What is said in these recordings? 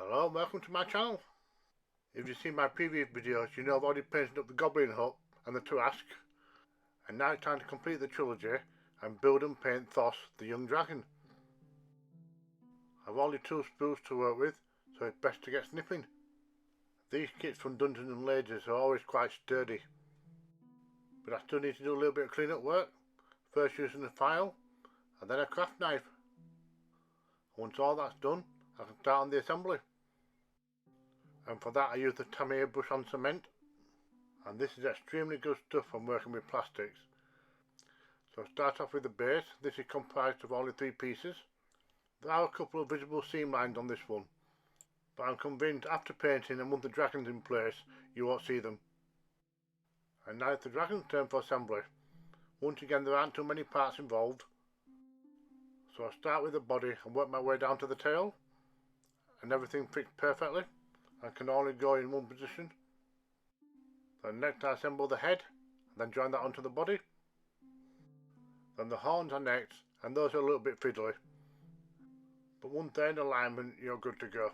Hello and welcome to my channel. If you've seen my previous videos, you know I've already painted up the Goblin Hut and the Tuask, and now it's time to complete the trilogy and build and paint Thos, the young dragon. I've only 2 spools to work with, so it's best to get snipping. These kits from Dungeons and Ladies are always quite sturdy, but I still need to do a little bit of clean-up work, first using a file and then a craft knife. Once all that's done, I can start on the assembly. And for that I use the Tamiya brush on cement, and this is extremely good stuff when working with plastics. So start off with the base. This is comprised of only 3 pieces. There are a couple of visible seam lines on this one, but I'm convinced after painting and once the dragon's in place you won't see them. And now it's the dragon's turn for assembly. Once again there aren't too many parts involved, so I start with the body and work my way down to the tail, and everything fits perfectly and can only go in one position. Then next I assemble the head and then join that onto the body. Then the horns are next, and those are a little bit fiddly, but once they're in alignment you're good to go.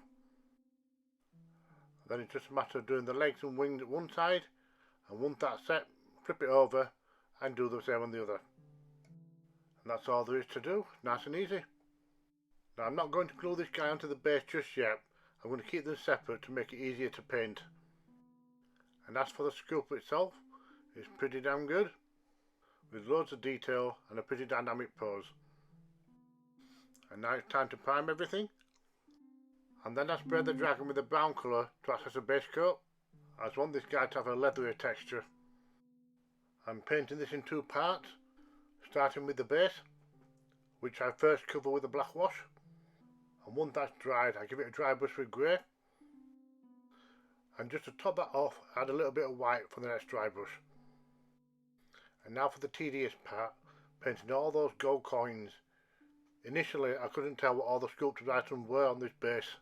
Then it's just a matter of doing the legs and wings at one side, and once that's set, flip it over and do the same on the other. And that's all there is to do, nice and easy. Now I'm not going to glue this guy onto the base just yet. I'm going to keep them separate to make it easier to paint. And as for the sculpt itself, it's pretty damn good, with loads of detail and a pretty dynamic pose. And now it's time to prime everything, and then I spray the dragon with a brown colour to act as a base coat. I just want this guy to have a leathery texture. I'm painting this in 2 parts, starting with the base, which I first cover with a black wash, and once that's dried I give it a dry brush with grey, and just to top that off I add a little bit of white for the next dry brush. And now for the tedious part, painting all those gold coins. Initially I couldn't tell what all the sculpted items were on this base,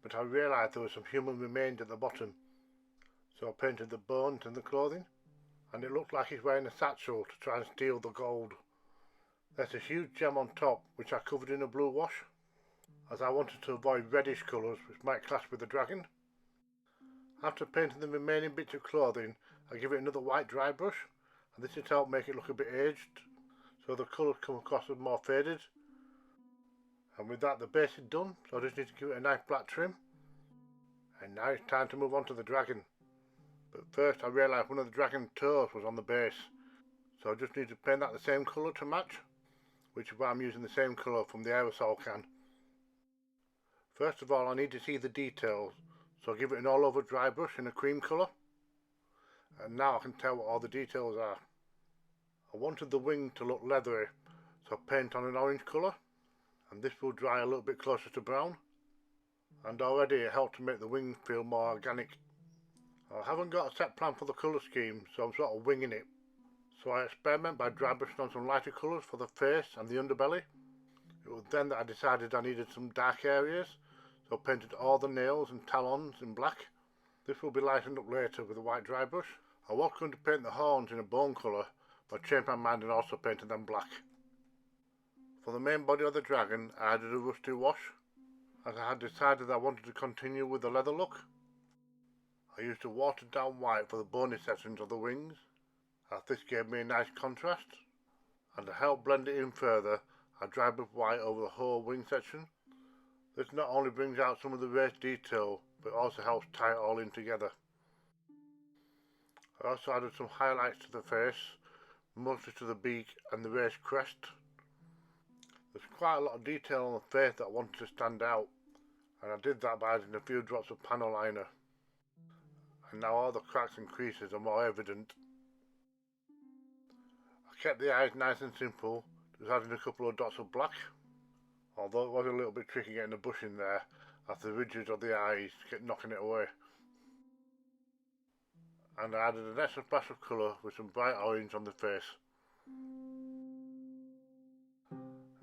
but I realised there was some human remains at the bottom, so I painted the bones and the clothing, and it looked like he's wearing a satchel to try and steal the gold. There's a huge gem on top which I covered in a blue wash, as I wanted to avoid reddish colours which might clash with the dragon. After painting the remaining bits of clothing I give it another white dry brush, and this is to help make it look a bit aged, so the colours come across as more faded. And with that the base is done, so I just need to give it a nice black trim. And now it's time to move on to the dragon. But first I realised one of the dragon's toes was on the base, so I just need to paint that the same colour to match, which is why I'm using the same colour from the aerosol can. First of all I need to see the details, so I give it an all over dry brush in a cream colour. And now I can tell what all the details are. I wanted the wing to look leathery, so I paint on an orange colour, and this will dry a little bit closer to brown, and already it helped to make the wing feel more organic. I haven't got a set plan for the colour scheme, so I'm sort of winging it. So I experiment by dry brushing on some lighter colours for the face and the underbelly. It was then that I decided I needed some dark areas, so I painted all the nails and talons in black. This will be lightened up later with a white dry brush. I was going to paint the horns in a bone colour, but I changed my mind and also painted them black. For the main body of the dragon I added a rusty wash, as I had decided I wanted to continue with the leather look. I used a watered down white for the bony sections of the wings, as this gave me a nice contrast, and to help blend it in further I dried with white over the whole wing section. This not only brings out some of the raised detail, but also helps tie it all in together. I also added some highlights to the face, mostly to the beak and the raised crest. There's quite a lot of detail on the face that I wanted to stand out, and I did that by adding a few drops of panel liner. And now all the cracks and creases are more evident. I kept the eyes nice and simple, just adding a couple of dots of black, although it was a little bit tricky getting the brush in there, as the ridges of the eyes kept knocking it away. And I added an extra splash of colour with some bright orange on the face.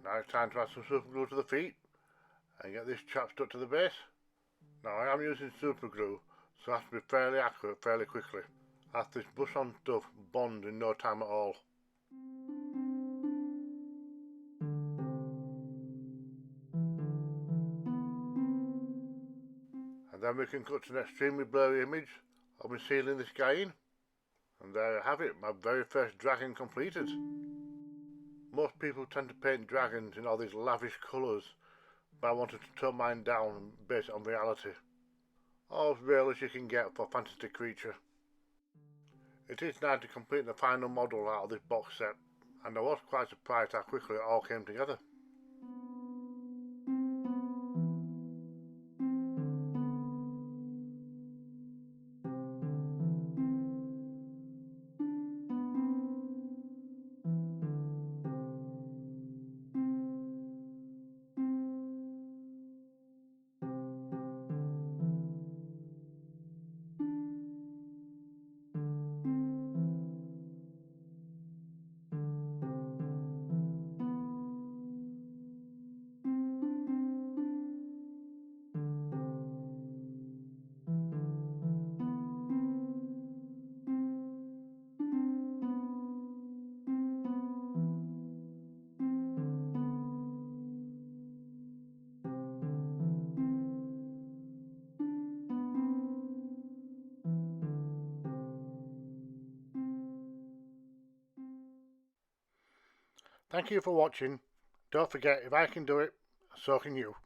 Now it's time to add some super glue to the feet and get this chap stuck to the base. Now I am using super glue, so I have to be fairly accurate fairly quickly, as this brush on stuff bonds in no time at all. Then we can cut to an extremely blurry image of me sealing this guy in. And there I have it, my very first dragon completed. Most people tend to paint dragons in all these lavish colours, but I wanted to tone mine down and base it on reality. All as real as you can get for a fantasy creature. It is nice to complete the final model out of this box set, and I was quite surprised how quickly it all came together. Thank you for watching. Don't forget, if I can do it, so can you.